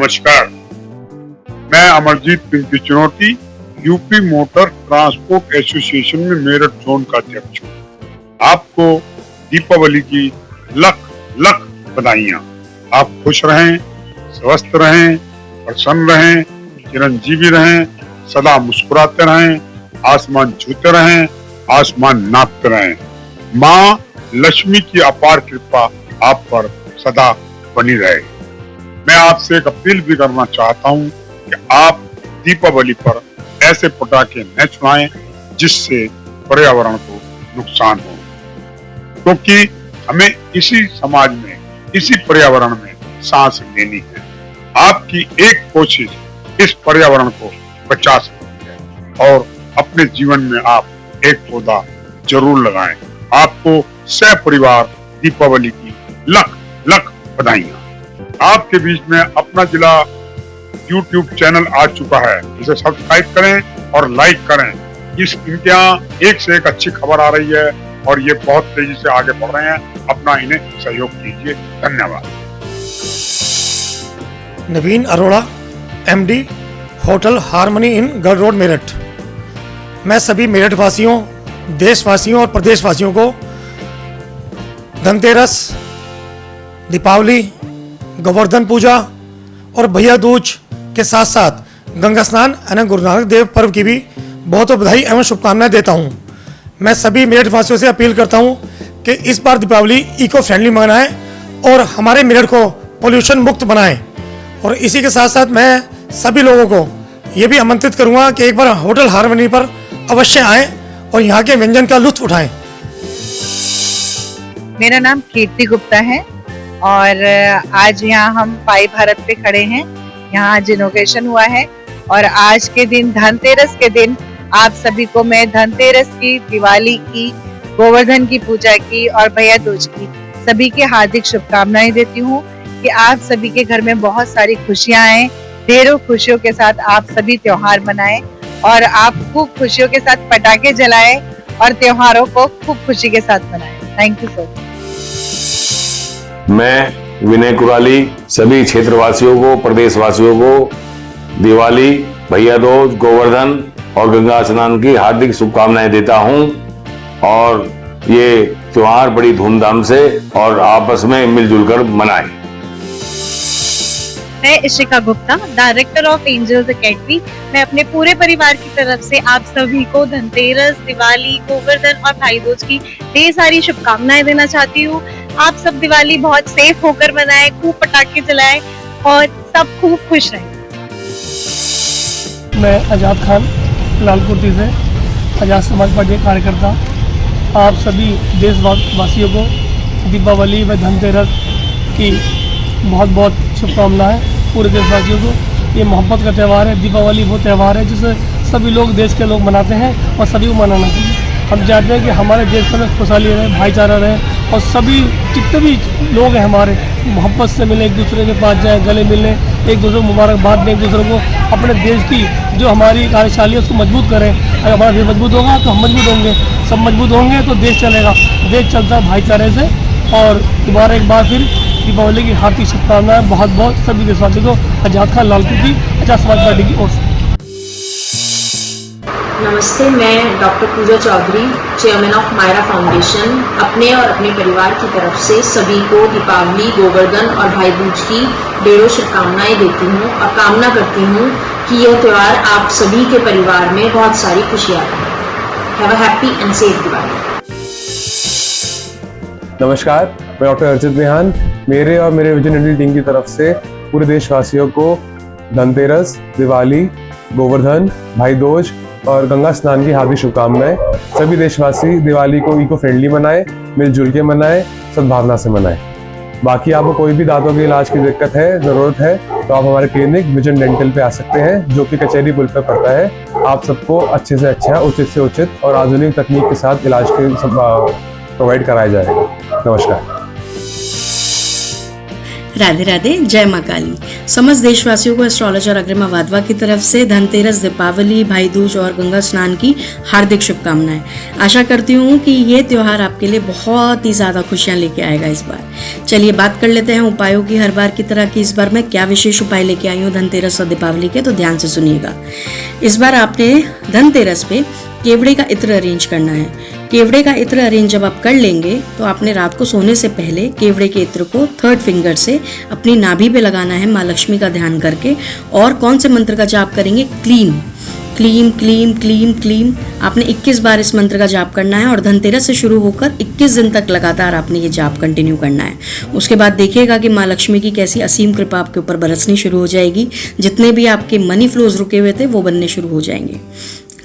नमस्कार, मैं अमरजीत सिंह की चुनौती यूपी मोटर ट्रांसपोर्ट एसोसिएशन में मेरठ जोन का अध्यक्ष हूँ। आपको दीपावली की लख लख बधाइयाँ। आप खुश रहें, स्वस्थ रहें, प्रसन्न रहें, चिरंजीवी रहें, सदा मुस्कुराते रहें, आसमान छूते रहें, आसमान नापते रहें। माँ लक्ष्मी की अपार कृपा आप पर सदा बनी रहे। मैं आपसे एक अपील भी करना चाहता हूँ कि आप दीपावली पर ऐसे पटाखे न छुड़ाएं जिससे पर्यावरण को नुकसान हो, क्योंकि हमें इसी समाज में, इसी पर्यावरण में सांस लेनी है। आपकी एक कोशिश इस पर्यावरण को बचा सकती है और अपने जीवन में आप एक पौधा जरूर लगाएं। आपको सपरिवार दीपावली की लख लख बधाइयाँ। आपके बीच में अपना जिला YouTube चैनल आ चुका है, इसे सब्सक्राइब करें और लाइक करें। इनके यहाँ एक से एक अच्छी खबर आ रही है और ये बहुत तेजी से आगे बढ़ रहे हैं। अपना इन्हें सहयोग कीजिए। धन्यवाद। Naveen Arora, MD, hotel Harmony Inn Garh road, Meerut. मैं सभी मेरठ वासियों, देशवासियों और प्रदेशवासियों को धनतेरस, दीपावली, गोवर्धन पूजा और भैया दूज के साथ साथ गंगा स्नान एवं गुरु नानक देव पर्व की भी बहुत बधाई एवं शुभकामनाएं देता हूं। मैं सभी मेरठ वासियों से अपील करता हूं कि इस बार दीपावली इको फ्रेंडली मनाएं और हमारे मेरठ को पोल्यूशन मुक्त बनाएं। और इसी के साथ साथ मैं सभी लोगों को ये भी आमंत्रित करूंगा कि एक बार होटल हार्मनी पर अवश्य आएं और यहाँ के व्यंजन का लुत्फ उठाएं। मेरा नाम कीर्ति गुप्ता है और आज यहाँ हम पाई भारत पे खड़े हैं। यहाँ आज इनोग्रेशन हुआ है और आज के दिन, धनतेरस के दिन, आप सभी को मैं धनतेरस की, दिवाली की, गोवर्धन की पूजा की और भैया दूज की सभी की हार्दिक शुभकामनाएं देती हूँ कि आप सभी के घर में बहुत सारी खुशियां आए, ढेरों खुशियों के साथ आप सभी त्योहार मनाएं और आप खूब खुशियों के साथ पटाखे जलाएं और त्योहारों को खूब खुशी के साथ मनाएं। Thank you so much. मैं विनय कुराली सभी क्षेत्रवासियों को, प्रदेशवासियों को दिवाली, भैया दूज, गोवर्धन और गंगा स्नान की हार्दिक शुभकामनाएं देता हूं और ये त्योहार बड़ी धूमधाम से और आपस में मिलजुल कर मनाएं। मैं Ishika Gupta, director of Angels Academy. मैं अपने पूरे परिवार की तरफ से आप सभी को धनतेरस, दिवाली, गोवर्धन और भाई दूज की ढेर सारी शुभकामनाएं देना चाहती हूँ। आप सब दिवाली बहुत सेफ होकर मनाएं, खूब पटाखे जलाएं और सब खूब खुश रहें। मैं आज़ाद खान, लालकुटी से आज़ाद समाज पार्टी का कार्यकर्ता। आप सभी देशवासियों को दीपावली व धनतेरस की बहुत बहुत शुभकामनाएं। पूरे देशवासियों को ये मोहब्बत का त्यौहार है। दीपावली वो त्यौहार है जिसे सभी लोग, देश के लोग मनाते हैं और सभी को मनाना चाहिए। हम चाहते हैं कि हमारे देश में खुशहाली रहे, भाईचारा रहे और सभी जितने भी लोग हैं हमारे मोहब्बत से मिले, एक दूसरे के पास जाएँ, गले मिलें, एक दूसरे को मुबारकबाद दें, एक दूसरे को अपने देश की जो हमारी कार्यशाली है उसको मजबूत करें। अगर हमारा देश मजबूत होगा तो हम मजबूत होंगे, सब मजबूत होंगे तो देश चलेगा। देश चलता है भाईचारे से। और दोबारा एक बार फिर दीपावली की हार्दिक शुभकामनाएं बहुत बहुत सभी देशवासियों को आज़ाद खान, लालकुटी, आज़ाद समाज पार्टी की ओर से। नमस्ते, मैं doctor Pooja Chaudhary, chairman of Myra foundation, अपने और अपने परिवार की तरफ से सभी को दीपावली, गोवर्धन और भाई दूज की ढेरों शुभकामनाएं देती हूँ और कामना करती हूँ कि यह त्यौहार आप सभी के परिवार में बहुत सारी खुशियाँ लाए। Have a happy and safe Diwali. नमस्कार, मैं डॉक्टर अर्चित बिहान, मेरे और मेरे विजन इंडिया टीम की तरफ से पूरे देशवासियों को धनतेरस, दिवाली, गोवर्धन, भाई दूज और गंगा स्नान की हार्दिक शुभकामनाएं। सभी देशवासी दिवाली को इको फ्रेंडली मनाएं, मिलजुल के मनाएं, सद्भावना से मनाएं। बाकी आपको कोई भी दांतों के इलाज की दिक्कत है, ज़रूरत है तो आप हमारे क्लिनिक विजन डेंटल पे आ सकते हैं, जो कि कचहरी पुल पे पड़ता है। आप सबको अच्छे से अच्छा, उचित से उचित और आधुनिक तकनीक के साथ इलाज के प्रोवाइड कराया जाएगा। नमस्कार। राधे राधे, जय माँ काली। समस्त देशवासियों को एस्ट्रोलॉजर अग्रिमा वाधवा की तरफ से धनतेरस, दीपावली, भाई दूज और गंगा स्नान की हार्दिक शुभकामनाएं। आशा करती हूँ कि ये त्यौहार आपके लिए बहुत ही ज़्यादा खुशियाँ लेके आएगा इस बार। चलिए बात कर लेते हैं उपायों की। हर बार की तरह कि इस बार मैं क्या विशेष उपाय लेके आई हूँ धनतेरस और दीपावली के, तो ध्यान से सुनिएगा। इस बार आपने धनतेरस पे केवड़े का इत्र अरेंज करना है। केवड़े का इत्र अरेंज जब आप कर लेंगे तो आपने रात को सोने से पहले केवड़े के इत्र को 3rd फिंगर से अपनी नाभि पे लगाना है माँ लक्ष्मी का ध्यान करके। और कौन से मंत्र का जाप करेंगे? क्लीम क्लीम क्लीम क्लीम क्लीम। आपने 21 बार इस मंत्र का जाप करना है और धनतेरस से शुरू होकर 21 दिन तक लगातार आपने ये जाप कंटिन्यू करना है। उसके बाद देखिएगा कि माँ लक्ष्मी की कैसी असीम कृपा आपके ऊपर बरसनी शुरू हो जाएगी। जितने भी आपके मनी फ्लोज रुके हुए थे वो बनने शुरू हो जाएंगे।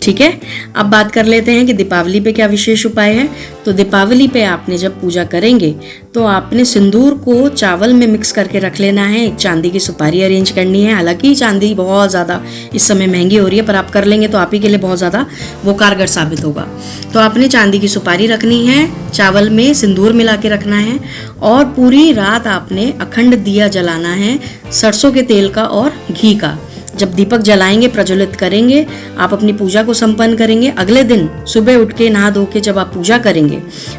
ठीक है, अब बात कर लेते हैं कि दीपावली पे क्या विशेष उपाय है। तो दीपावली पे आपने जब पूजा करेंगे तो आपने सिंदूर को चावल में मिक्स करके रख लेना है। एक चांदी की सुपारी अरेंज करनी है। हालांकि चांदी बहुत ज़्यादा इस समय महंगी हो रही है, पर आप कर लेंगे तो आप ही के लिए बहुत ज़्यादा वो कारगर साबित होगा। तो आपने चांदी की सुपारी रखनी है, चावल में सिंदूर मिला के रखना है और पूरी रात आपने अखंड दिया जलाना है, सरसों के तेल का और घी का। जब दीपक जलाएंगे, प्रज्वलित करेंगे, आप अपनी पूजा को संपन्न करेंगे। अगले दिन सुबह उठ के नहा धो के जब आप पूजा करेंगे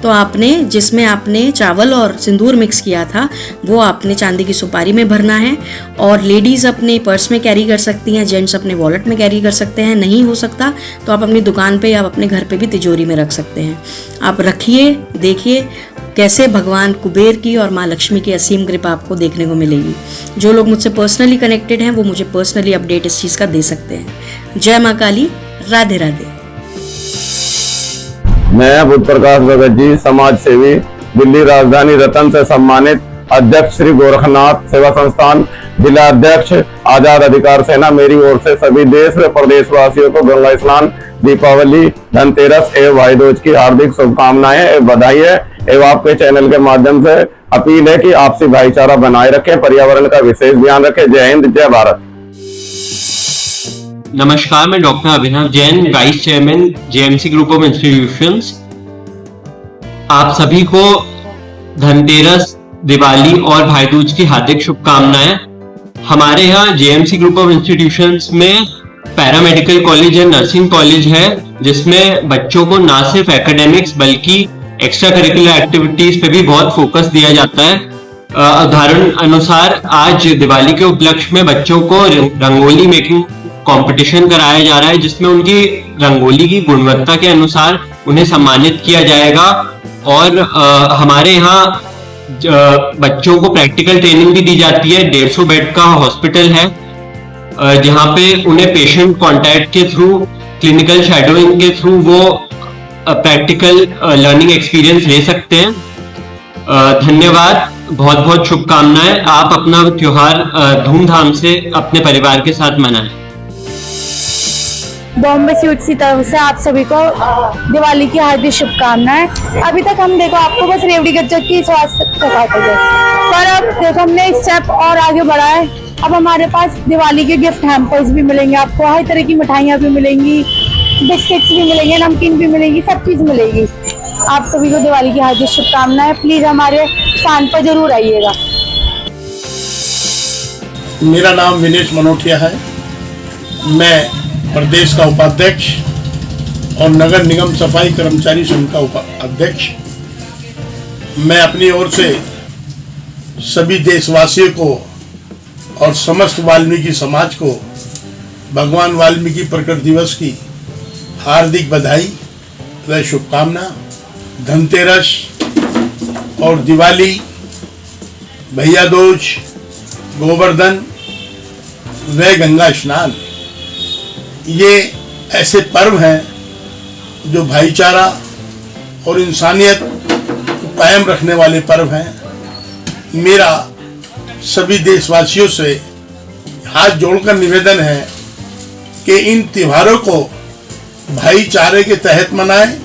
तो आपने जिसमें आपने चावल और सिंदूर मिक्स किया था वो आपने चांदी की सुपारी में भरना है। और लेडीज़ अपने पर्स में कैरी कर सकती हैं, जेंट्स अपने वॉलेट में कैरी कर सकते हैं। नहीं हो सकता तो आप अपनी दुकान पे या अपने घर पे भी तिजोरी में रख सकते हैं। आप रखिए, देखिए कैसे भगवान कुबेर की और माँ लक्ष्मी की असीम कृपा आपको देखने को मिलेगी। जो लोग मुझसे पर्सनली कनेक्टेड हैं वो मुझे पर्सनली अपडेट इस चीज़ का दे सकते हैं। जय माँ काली, राधे राधे। मैं बुद्ध प्रकाश भगत जी, समाज सेवी, दिल्ली राजधानी रतन से सम्मानित अध्यक्ष श्री गोरखनाथ सेवा संस्थान, जिला अध्यक्ष आजाद अधिकार सेना, मेरी ओर से सभी देश व प्रदेशवासियों को गंगा स्नान, दीपावली, धनतेरस एवं भाई दूज की हार्दिक शुभकामनाएं एवं बधाई है। एवं आपके चैनल के माध्यम से अपील है कि आपसी भाईचारा बनाए रखें, पर्यावरण का विशेष ध्यान रखें। जय हिंद, जय भारत। नमस्कार, मैं doctor Abhinav Jain, vice chairman JMC group of institutions. आप सभी को धनतेरस, दिवाली और भाई दूज की हार्दिक शुभकामनाएं। हमारे यहाँ जेएमसी ग्रुप ऑफ इंस्टीट्यूशंस में paramedical college and nursing college है, जिसमें बच्चों को ना सिर्फ एकेडमिक्स बल्कि एक्स्ट्रा करिकुलर एक्टिविटीज पे भी बहुत फोकस दिया जाता है। उदाहरण अनुसार आज दिवाली के उपलक्ष्य में बच्चों को रंगोली मेकिंग कंपटीशन कराया जा रहा है, जिसमें उनकी रंगोली की गुणवत्ता के अनुसार उन्हें सम्मानित किया जाएगा। और हमारे यहाँ बच्चों को प्रैक्टिकल ट्रेनिंग भी दी जाती है। 150 बेड का हॉस्पिटल है, जहाँ पे उन्हें पेशेंट कॉन्टैक्ट के थ्रू, क्लिनिकल शैडोइंग के थ्रू वो प्रैक्टिकल लर्निंग एक्सपीरियंस ले सकते हैं। धन्यवाद, बहुत बहुत शुभकामनाएं। आप अपना त्योहार धूमधाम से अपने परिवार के साथ मनाएं। बॉम्बे स्वीट्स की तरफ से आप सभी को दिवाली की हार्दिक शुभकामनाएं। अभी तक हम देखो आपको बस रेवड़ी गज्जक की स्वाद चखाते थे, पर अब देखो हमने एक स्टेप और आगे बढ़ा है। अब हमारे पास दिवाली के गिफ्ट हैम्पर्स भी मिलेंगे, आपको हर तरह की मिठाइयाँ भी मिलेंगी, बिस्किट्स भी मिलेंगे, नमकीन भी मिलेंगी, सब चीज़ मिलेगी। आप सभी को दिवाली की हार्दिक शुभकामनाएं। प्लीज़ हमारे स्थान पर जरूर आइएगा। मेरा नाम विनेश मनोटिया है। मैं प्रदेश का उपाध्यक्ष और नगर निगम सफाई कर्मचारी संघ का उपाध्यक्ष। मैं अपनी ओर से सभी देशवासियों को और समस्त वाल्मीकि समाज को भगवान वाल्मीकि प्रकट दिवस की हार्दिक बधाई व शुभकामना। धनतेरस और दिवाली, भैया दूज, गोवर्धन व गंगा स्नान, ये ऐसे पर्व हैं जो भाईचारा और इंसानियत को कायम रखने वाले पर्व हैं। मेरा सभी देशवासियों से हाथ जोड़कर निवेदन है कि इन त्योहारों को भाईचारे के तहत मनाएं,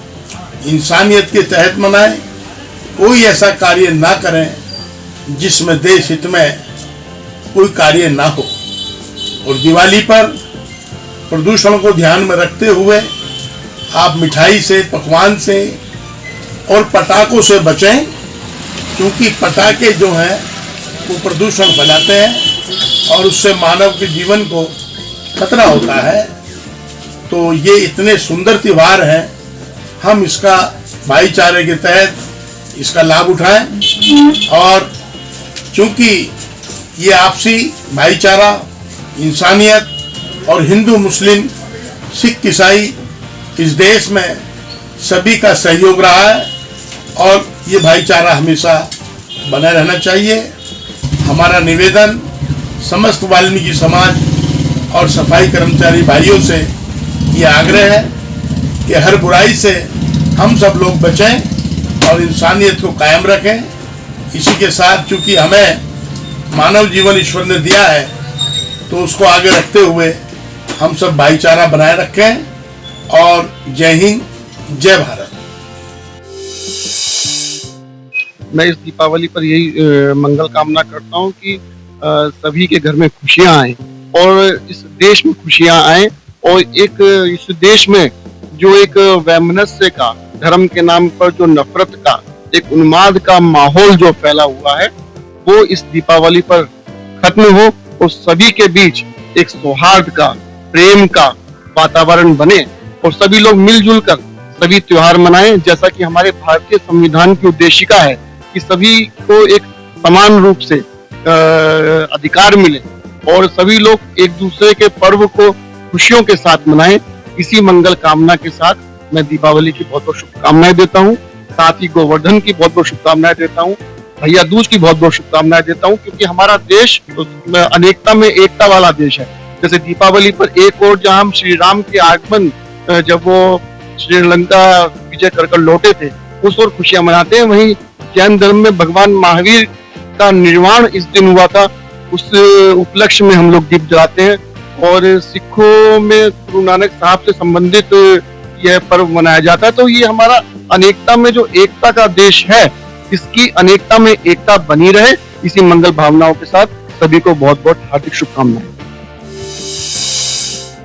इंसानियत के तहत मनाएं। कोई ऐसा कार्य ना करें जिसमें देश हित में कोई कार्य ना हो। और दिवाली पर प्रदूषण को ध्यान में रखते हुए आप मिठाई से, पकवान से और पटाखों से बचें, क्योंकि पटाखे जो हैं वो प्रदूषण फैलाते हैं और उससे मानव के जीवन को खतरा होता है। तो ये इतने सुंदर त्योहार हैं, हम इसका भाईचारे के तहत इसका लाभ उठाएं और चूंकि ये आपसी भाईचारा, इंसानियत और हिंदू मुस्लिम सिख ईसाई इस देश में सभी का सहयोग रहा है और ये भाईचारा हमेशा बना रहना चाहिए। हमारा निवेदन समस्त वाल्मीकि समाज और सफाई कर्मचारी भाइयों से ये आग्रह है कि हर बुराई से हम सब लोग बचें और इंसानियत को कायम रखें। इसी के साथ चूंकि हमें मानव जीवन ईश्वर ने दिया है तो उसको आगे रखते हुए हम सब भाईचारा बनाए रखें। और जय हिंद, जय भारत। मैं इस दीपावली पर यही मंगल कामना करता हूँ कि सभी के घर में खुशियां आए और इस देश में खुशियां आए और एक इस देश में जो एक वैमनस्य का, धर्म के नाम पर जो नफरत का, एक उन्माद का माहौल जो फैला हुआ है वो इस दीपावली पर खत्म हो और सभी के बीच एक सौहार्द का, प्रेम का वातावरण बने और सभी लोग मिलजुल कर सभी त्योहार मनाएं। जैसा कि हमारे भारतीय संविधान की उद्देशिका है कि सभी को एक समान रूप से अधिकार मिले और सभी लोग एक दूसरे के पर्व को खुशियों के साथ मनाएं। इसी मंगल कामना के साथ मैं दीपावली की बहुत बहुत शुभकामनाएं देता हूं। साथ ही गोवर्धन की बहुत बहुत शुभकामनाएं देता हूं, भैया दूज की बहुत बहुत शुभकामनाएं देता हूं, क्योंकि हमारा देश अनेकता में एकता वाला देश है। जैसे दीपावली पर एक और जहां हम श्री राम के आगमन, जब वो श्रीलंका विजय कर लौटे थे, उस और खुशियां मनाते हैं। वहीं जैन धर्म में भगवान महावीर का निर्वाण इस दिन हुआ था, उस उपलक्ष्य में हम लोग दीप जलाते हैं। और सिखों में गुरु नानक साहब से संबंधित यह पर्व मनाया जाता है। तो ये हमारा अनेकता में जो एकता का देश है, इसकी अनेकता में एकता बनी रहे। इसी मंगल भावनाओं के साथ सभी को बहुत बहुत हार्दिक शुभकामनाएं।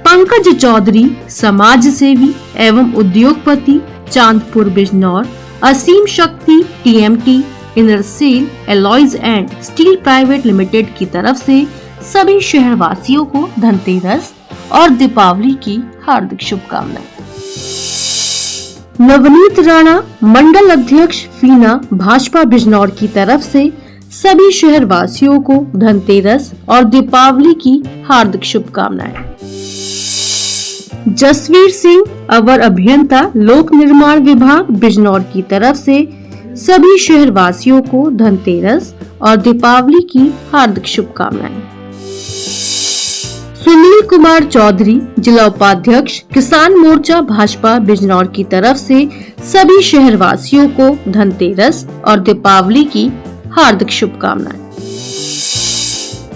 पंकज चौधरी, समाज सेवी एवं उद्योगपति, चांदपुर बिजनौर। असीम शक्ति टीएमटी इनरसेल alloys and steel private limited की तरफ से सभी शहरवासियों को धनतेरस और दीपावली की हार्दिक शुभकामनाएं। नवनीत राणा, मंडल अध्यक्ष फीना भाजपा बिजनौर की तरफ से सभी शहरवासियों को धनतेरस और दीपावली की हार्दिक शुभकामनाएं। जसवीर सिंह, अवर अभियंता लोक निर्माण विभाग बिजनौर की तरफ से सभी शहरवासियों को धनतेरस और दीपावली की हार्दिक शुभकामनाएं। सुनील कुमार चौधरी, जिला उपाध्यक्ष किसान मोर्चा भाजपा बिजनौर की तरफ से सभी शहरवासियों को धनतेरस और दीपावली की हार्दिक शुभकामनाएं।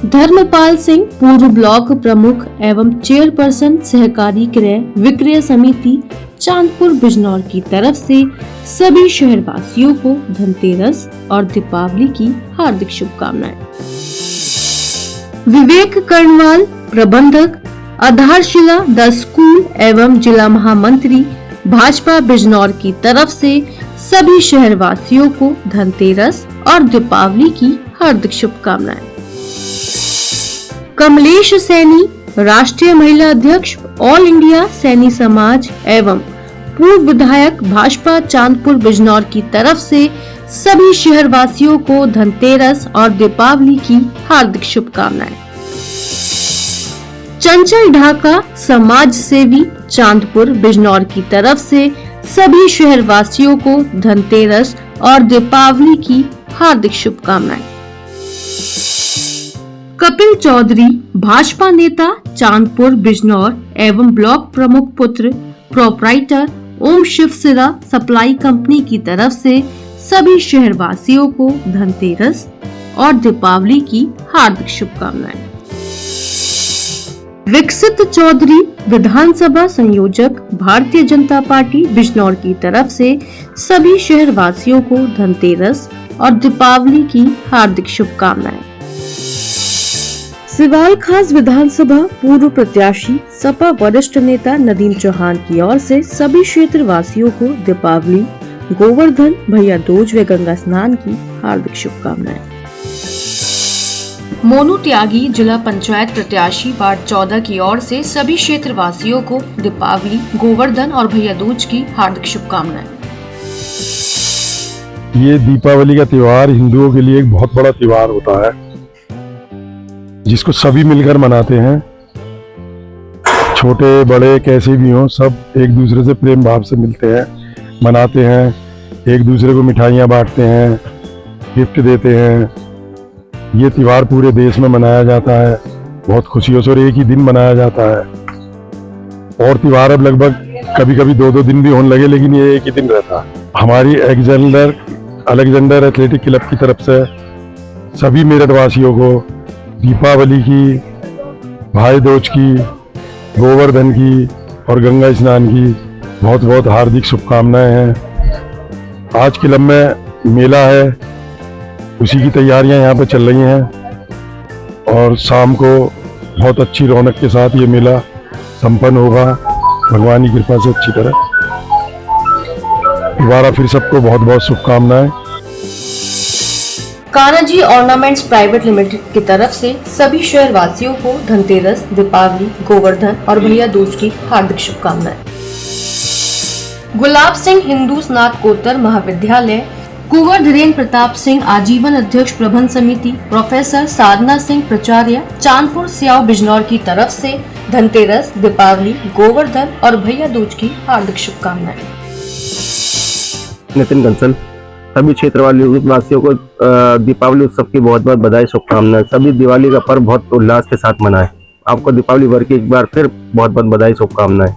धर्मपाल सिंह, पूर्व ब्लॉक प्रमुख एवं चेयरपर्सन सहकारी क्रय विक्रय समिति चांदपुर बिजनौर की तरफ से सभी शहरवासियों को धनतेरस और दीपावली की हार्दिक शुभकामनाएं। विवेक कर्णवाल, प्रबंधक आधारशिला द स्कूल एवं जिला महामंत्री भाजपा बिजनौर की तरफ से सभी शहरवासियों को धनतेरस और दीपावली की हार्दिक शुभकामनाएं। कमलेश सैनी, राष्ट्रीय महिला अध्यक्ष ऑल इंडिया सैनी समाज एवं पूर्व विधायक भाजपा चांदपुर बिजनौर की तरफ से सभी शहरवासियों को धनतेरस और दीपावली की हार्दिक शुभकामनाएं। चंचल ढाका, समाज सेवी चांदपुर बिजनौर की तरफ से सभी शहरवासियों को धनतेरस और दीपावली की हार्दिक शुभकामनाएं। कपिल चौधरी, भाजपा नेता चांदपुर बिजनौर एवं ब्लॉक प्रमुख पुत्र प्रोपराइटर ओम शिवसिरा सप्लाई कंपनी की तरफ से सभी शहरवासियों को धनतेरस और दीपावली की हार्दिक शुभकामनाएं। विकसित चौधरी, विधानसभा संयोजक भारतीय जनता पार्टी बिजनौर की तरफ से सभी शहरवासियों को धनतेरस और दीपावली की हार्दिक शुभकामनाएं। सिवाल खास विधानसभा पूर्व प्रत्याशी सपा वरिष्ठ नेता नदीम चौहान की ओर से सभी क्षेत्र वासियों को दीपावली, गोवर्धन, भैया दूज व गंगा स्नान की हार्दिक शुभकामनाएं। मोनू त्यागी जिला पंचायत प्रत्याशी वार्ड 14 की ओर से सभी क्षेत्रवासियों को दीपावली, गोवर्धन और भैया दूज की हार्दिक शुभकामनाएं। ये दीपावली का त्योहार हिंदुओं के लिए एक बहुत बड़ा त्योहार होता है, जिसको सभी मिलकर मनाते हैं। छोटे बड़े कैसे भी हों, सब एक दूसरे से प्रेम भाव से मिलते हैं, मनाते हैं, एक दूसरे को मिठाइयाँ बांटते हैं, गिफ्ट देते हैं। ये त्योहार पूरे देश में मनाया जाता है बहुत खुशियों से, और एक ही दिन मनाया जाता है। और त्योहार अब लगभग कभी कभी 2-2 दिन भी होने लगे, लेकिन ये एक ही दिन रहता है। हमारी अलेक्जेंडर एथलेटिक क्लब की तरफ से सभी मेरठ वासियों को दीपावली की, भाई दूज की, गोवर्धन की और गंगा स्नान की बहुत बहुत हार्दिक शुभकामनाएं हैं। आज क्लब में मेला है, उसी की तैयारियां यहाँ पे चल रही हैं और शाम को बहुत अच्छी रौनक के साथ ये मेला संपन्न होगा भगवान की कृपा से अच्छी तरह। दोबारा फिर सबको बहुत बहुत शुभकामनाएं। कान्हाजी ऑर्नामेंट्स प्राइवेट लिमिटेड की तरफ से सभी शहर वासियों को धनतेरस, दीपावली, गोवर्धन और भैया दूज की हार्दिक शुभकामनाएं। गुलाब सिंह हिंदू स्नातकोत्तर महाविद्यालय, कुंवर धीरेन्द्र प्रताप सिंह आजीवन अध्यक्ष प्रबंध समिति, प्रोफेसर साधना सिंह प्राचार्य, चांदपुर सियाव बिजनौर की तरफ से धनतेरस, दीपावली, गोवर्धन और भैया दूज की हार्दिक शुभकामनाएं। नितिन कंसल, सभी क्षेत्रवासियों को दीपावली उत्सव की बहुत बहुत बधाई, शुभकामनाएं। सभी दिवाली का पर्व बहुत उल्लास के साथ मनाएं। आपको दीपावली वर्ष की एक बार फिर बहुत बहुत बधाई, शुभकामनाएं।